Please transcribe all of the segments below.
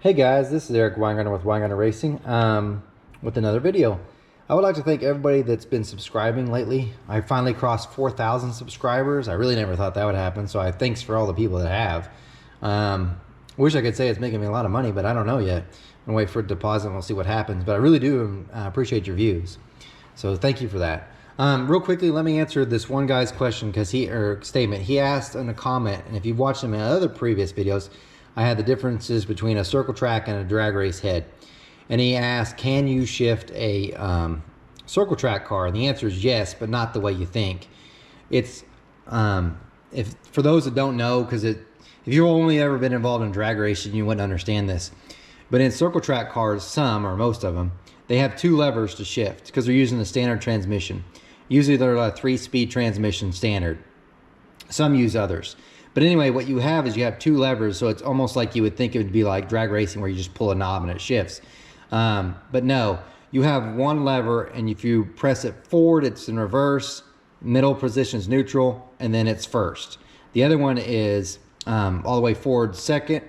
Hey guys, this is Eric Weingartner with Weingartner Racing with another video. I would like to thank everybody that's been subscribing lately. I finally crossed 4,000 subscribers. I really never thought that would happen, so thanks for all the people that have. Wish I could say it's making me a lot of money, but I don't know yet. I'm gonna wait for a deposit and we'll see what happens, but I really do appreciate your views. So thank you for that. Real quickly, let me answer this one guy's question statement. He asked in a comment, and if you've watched him in other previous videos, I had the differences between a circle track and a drag race head. And he asked, can you shift a circle track car? And the answer is yes, but not the way you think. It's, for those that don't know, because if you've only ever been involved in drag racing, you wouldn't understand this. But in circle track cars, some or most of them, they have two levers to shift because they're using the standard transmission. Usually they're a 3-speed transmission standard. Some use others. But anyway, what you have is you have two levers, so it's almost like you would think it would be like drag racing where you just pull a knob and it shifts. But no, you have one lever, and if you press it forward, it's in reverse, middle position is neutral, and then it's first. The other one is all the way forward second,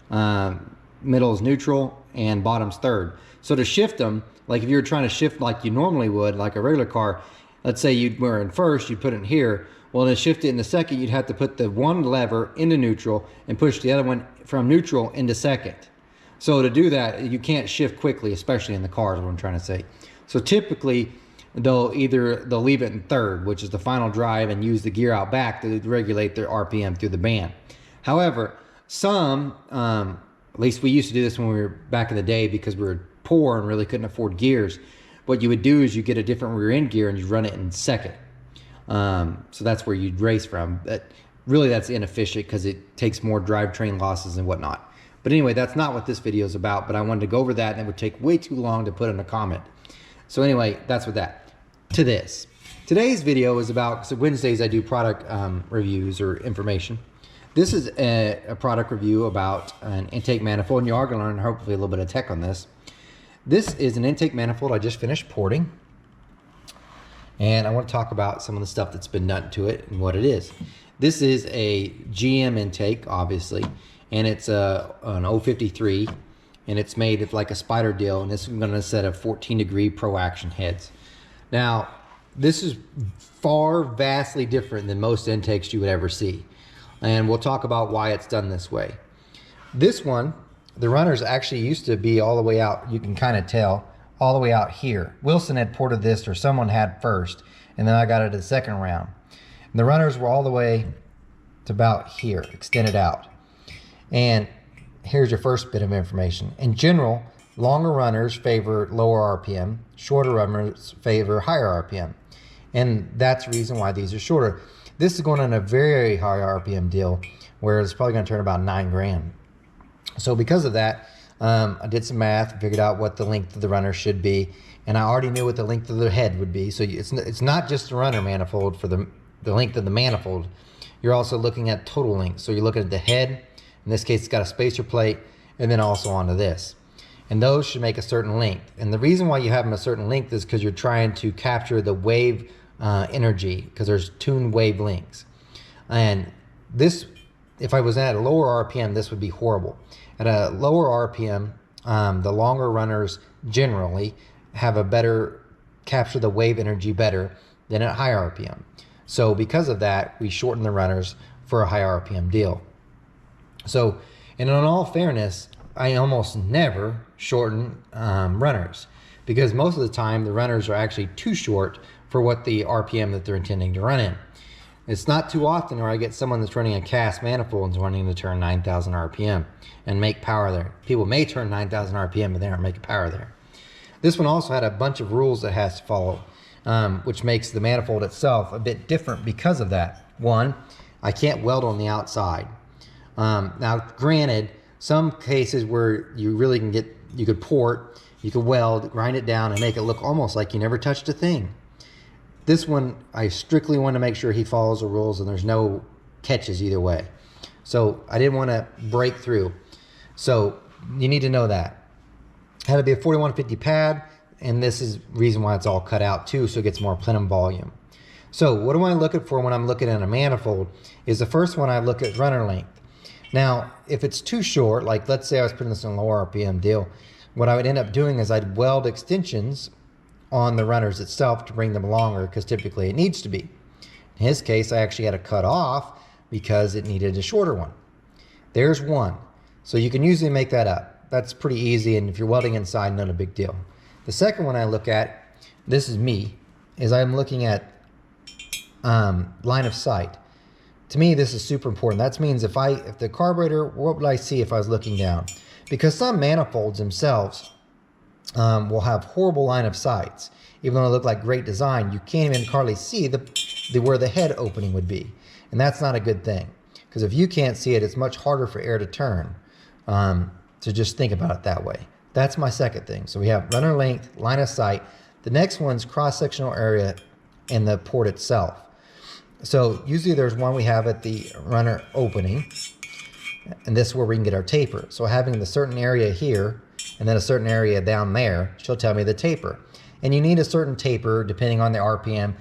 middle is neutral, and bottom's third. So to shift them, like if you were trying to shift like you normally would, like a regular car, let's say you were in first, you'd put it in here. Well, to shift it in the second, you'd have to put the one lever into neutral and push the other one from neutral into second. So to do that, you can't shift quickly, especially in the cars, what I'm trying to say. So typically, they'll leave it in third, which is the final drive, and use the gear out back to regulate their RPM through the band. However, some, at least we used to do this when we were back in the day because we were poor and really couldn't afford gears. What you would do is you get a different rear end gear and you run it in second. So that's where you'd race from. But really that's inefficient because it takes more drivetrain losses and whatnot. But anyway, that's not what this video is about, but I wanted to go over that, and it would take way too long to put in a comment. So anyway, that's with that. To this. Today's video is about, so Wednesdays I do product reviews or information. This is a product review about an intake manifold, and you are going to learn hopefully a little bit of tech on this. This is an intake manifold I just finished porting. And I want to talk about some of the stuff that's been done to it and what it is. This is a GM intake, obviously, and it's an 053, and it's made of like a spider deal, and this is going to set of 14-degree pro-action heads. Now, this is vastly different than most intakes you would ever see, and we'll talk about why it's done this way. This one, the runners actually used to be all the way out, you can kind of tell, all the way out here. Wilson had ported this, or someone had first, and then I got it the second round. And the runners were all the way to about here, extended out. And here's your first bit of information. In general, longer runners favor lower RPM, shorter runners favor higher RPM. And that's the reason why these are shorter. This is going on a very high RPM deal, where it's probably going to turn about 9 grand. So because of that, I did some math, figured out what the length of the runner should be, and I already knew what the length of the head would be. So it's not just the runner manifold for the length of the manifold. You're also looking at total length. So you're looking at the head. In this case, it's got a spacer plate, and then also onto this. And those should make a certain length. And the reason why you have them a certain length is because you're trying to capture the wave energy, because there's tuned wavelengths. And this, if I was at a lower RPM, this would be horrible. At a lower RPM, the longer runners generally have a better, capture the wave energy better than at higher RPM. So because of that, we shorten the runners for a higher RPM deal. So, and in all fairness, I almost never shorten runners, because most of the time the runners are actually too short for what the RPM that they're intending to run in. It's not too often where I get someone that's running a cast manifold and is wanting to turn 9,000 RPM and make power there. People may turn 9,000 RPM, but they aren't making power there. This one also had a bunch of rules that it has to follow, which makes the manifold itself a bit different because of that. One, I can't weld on the outside. Now, granted, some cases where you really can get, you could port, you could weld, grind it down, and make it look almost like you never touched a thing. This one, I strictly want to make sure he follows the rules and there's no catches either way. So I didn't want to break through. So you need to know that. It had to be a 4150 pad, and this is the reason why it's all cut out too, so it gets more plenum volume. So what am I looking for when I'm looking at a manifold is the first one I look at runner length. Now, if it's too short, like let's say I was putting this in a lower RPM deal, what I would end up doing is I'd weld extensions on the runners itself to bring them longer, because typically it needs to be. In his case, I actually had to cut off because it needed a shorter one. There's one. So you can usually make that up. That's pretty easy, and if you're welding inside, not a big deal. The second one I look at, this is me, is I'm looking at line of sight. To me, this is super important. That means if the carburetor, what would I see if I was looking down? Because some manifolds themselves will have horrible line of sights. Even though they look like great design, you can't even hardly see where the head opening would be. And that's not a good thing. Because if you can't see it, it's much harder for air to turn. To just think about it that way. That's my second thing. So we have runner length, line of sight. The next one's cross-sectional area in the port itself. So usually there's one we have at the runner opening, and this is where we can get our taper. So having the certain area here and then a certain area down there, she'll tell me the taper. And you need a certain taper depending on the RPM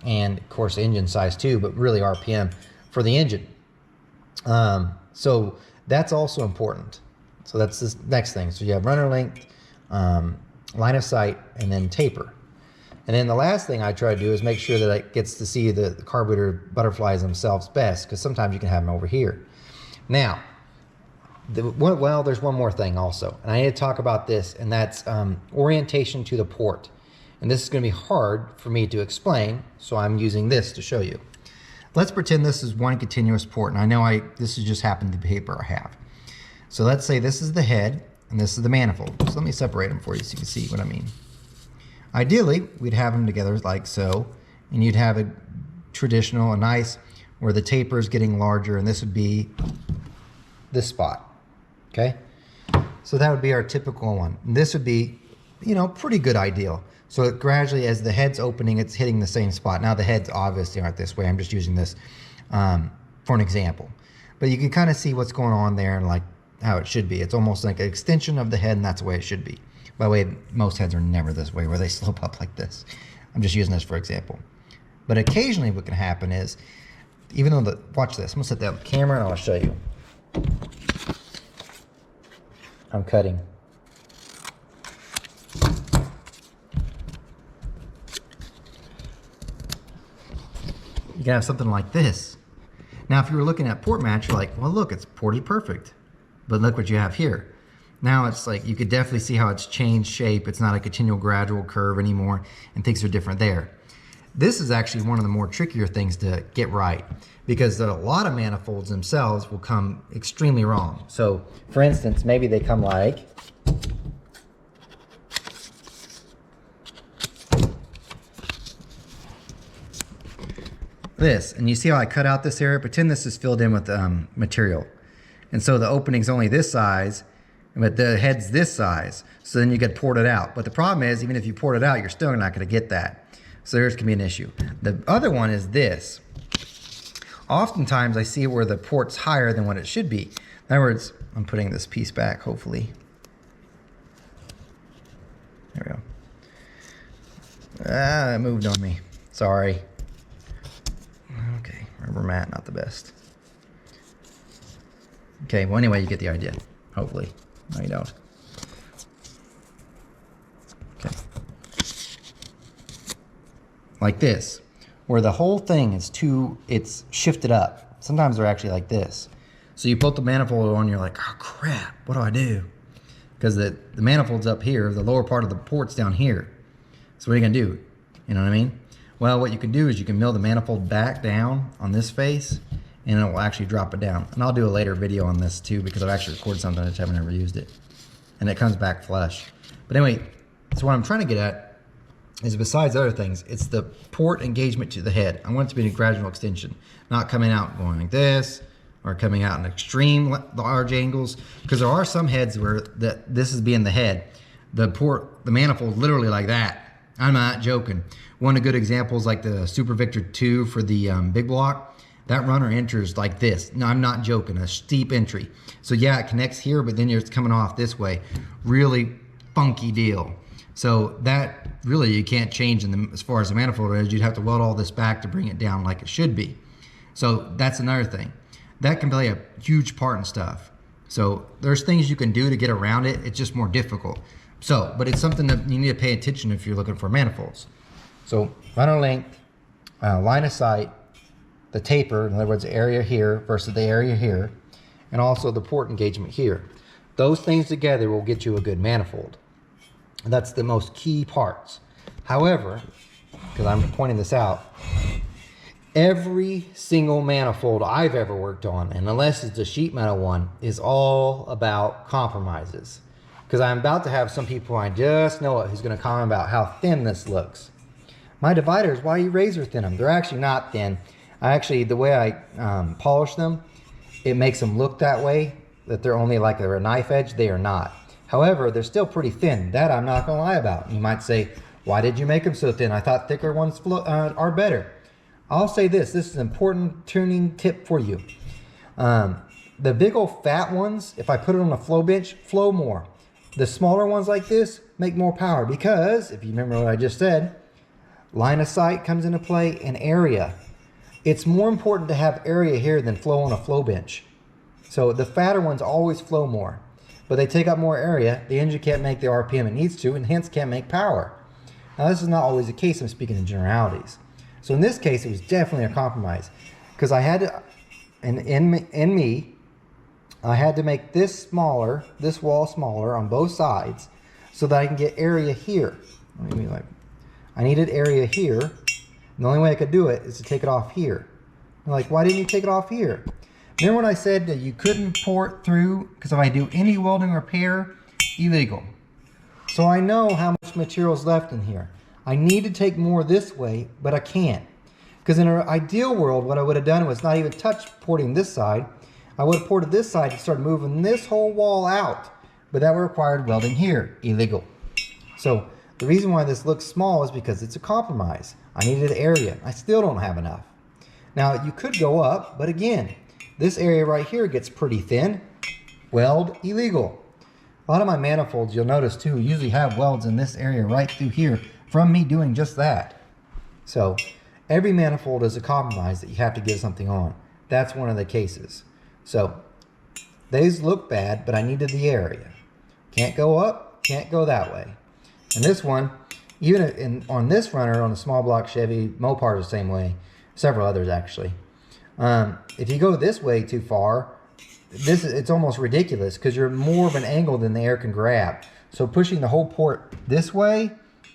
and of course engine size too, but really RPM for the engine. So that's also important. So that's the next thing. So you have runner length, line of sight, and then taper. And then the last thing I try to do is make sure that it gets to see the carburetor butterflies themselves best, because sometimes you can have them over here. Now, well, there's one more thing also, and I need to talk about this, and that's orientation to the port. And this is going to be hard for me to explain, so I'm using this to show you. Let's pretend this is one continuous port, and I know this has just happened to the paper I have. So let's say this is the head, and this is the manifold. So let me separate them for you so you can see what I mean. Ideally, we'd have them together like so, and you'd have a traditional, a nice, where the taper is getting larger, and this would be this spot, okay? So that would be our typical one. And this would be, you know, pretty good ideal. So it gradually, as the head's opening, it's hitting the same spot. Now the heads obviously aren't this way. I'm just using this for an example. But you can kind of see what's going on there and like how it should be. It's almost like an extension of the head, and that's the way it should be. By the way, most heads are never this way, where they slope up like this. I'm just using this for example. But occasionally what can happen is, even though watch this, I'm gonna set that on the camera and I'll show you. I'm cutting. You can have something like this. Now, if you were looking at port match, you're like, well, look, it's ported perfect. But look what you have here. Now it's like, you could definitely see how it's changed shape. It's not a continual gradual curve anymore, and things are different there. This is actually one of the more trickier things to get right, because a lot of manifolds themselves will come extremely wrong. So for instance, maybe they come like this, and you see how I cut out this area? Pretend this is filled in with material. And so the opening's only this size, but the head's this size. So then you get ported out. But the problem is, even if you port it out, you're still not gonna get that. So there's gonna be an issue. The other one is this. Oftentimes I see where the port's higher than what it should be. In other words, I'm putting this piece back, hopefully. There we go. Ah, it moved on me. Sorry. Okay, rubber mat, not the best. Okay, well anyway, you get the idea, hopefully. No, you don't. Okay. Like this, where the whole thing is it's shifted up. Sometimes they're actually like this. So you put the manifold on, you're like, oh crap, what do I do? Because the manifold's up here, the lower part of the port's down here. So what are you gonna do? You know what I mean? Well, what you can do is you can mill the manifold back down on this face, and it will actually drop it down. And I'll do a later video on this too, because I've actually recorded something, I just haven't ever used it. And it comes back flush. But anyway, so what I'm trying to get at is, besides other things, it's the port engagement to the head. I want it to be a gradual extension, not coming out going like this, or coming out in extreme large angles. Because there are some heads where this is being the head. The manifold literally like that. I'm not joking. One of the good examples, like the Super Victor 2 for the big block, that runner enters like this. No, I'm not joking, a steep entry. So yeah, it connects here, but then it's coming off this way. Really funky deal. So that really you can't change as far as the manifold is. You'd have to weld all this back to bring it down like it should be. So that's another thing. that can play a huge part in stuff. So there's things you can do to get around it. It's just more difficult. So, but it's something that you need to pay attention if you're looking for manifolds. So runner length, line of sight, the taper, in other words, the area here versus the area here, and also the port engagement here. Those things together will get you a good manifold. That's the most key parts. However, because I'm pointing this out, every single manifold I've ever worked on, and unless it's a sheet metal one, is all about compromises. Because I'm about to have some people I just know it who's going to comment about how thin this looks. My dividers, why you razor thin them? They're actually not thin. The way I polish them, it makes them look that way, that they're only like a knife edge. They are not. However, they're still pretty thin. That I'm not going to lie about. You might say, why did you make them so thin? I thought thicker ones are better. I'll say this is an important tuning tip for you. The big old fat ones, if I put it on a flow bench, flow more. The smaller ones like this make more power because, if you remember what I just said, line of sight comes into play and area. It's more important to have area here than flow on a flow bench. So the fatter ones always flow more, but they take up more area. The engine can't make the RPM it needs to, and hence can't make power. Now this is not always the case. I'm speaking in generalities. So in this case, it was definitely a compromise because I had to, I had to make this smaller, this wall smaller on both sides so that I can get area here. I needed area here. And the only way I could do it is to take it off here. I'm like, why didn't you take it off here? Remember when I said that you couldn't port through, because if I do any welding repair, illegal. So I know how much material is left in here. I need to take more this way, but I can't. Because in an ideal world, what I would have done was not even touch porting this side. I would have ported this side and started moving this whole wall out. But that would have required welding here. Illegal. So the reason why this looks small is because it's a compromise. I needed area. I still don't have enough. Now you could go up, but again, this area right here gets pretty thin. Weld, illegal. A lot of my manifolds, you'll notice too, usually have welds in this area right through here from me doing just that. So every manifold is a compromise that you have to get something on. That's one of the cases. So these look bad, but I needed the area. Can't go up, can't go that way. And this one, even on this runner, on the small block Chevy, Mopar is the same way. Several others actually. If you go this way too far, it's almost ridiculous because you're more of an angle than the air can grab. So pushing the whole port this way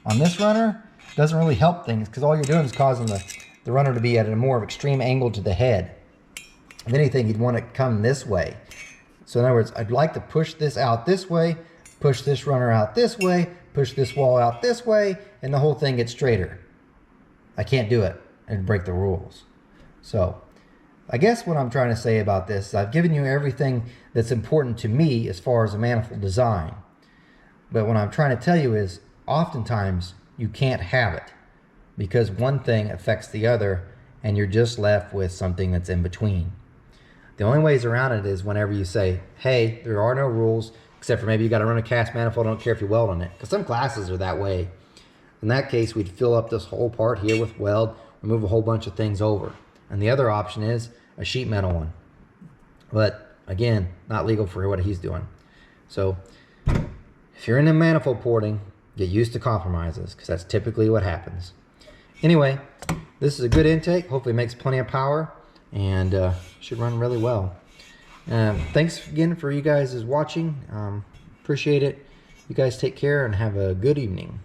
on this runner doesn't really help things because all you're doing is causing the runner to be at a more extreme angle to the head. If anything, you'd want to come this way. So in other words, I'd like to push this out this way, push this runner out this way, push this wall out this way, and the whole thing gets straighter. I can't do it and break the rules. So I guess what I'm trying to say about this is I've given you everything that's important to me as far as a manifold design. But what I'm trying to tell you is oftentimes you can't have it because one thing affects the other and you're just left with something that's in between. The only ways around it is whenever you say, hey, there are no rules except for maybe you got to run a cast manifold. I don't care if you weld on it because some classes are that way. In that case, we'd fill up this whole part here with weld, remove a whole bunch of things over. And the other option is a sheet metal one. But again, not legal for what he's doing. So if you're into manifold porting, get used to compromises because that's typically what happens. Anyway, this is a good intake. Hopefully it makes plenty of power and should run really well. Thanks again for you guys watching. Appreciate it. You guys take care and have a good evening.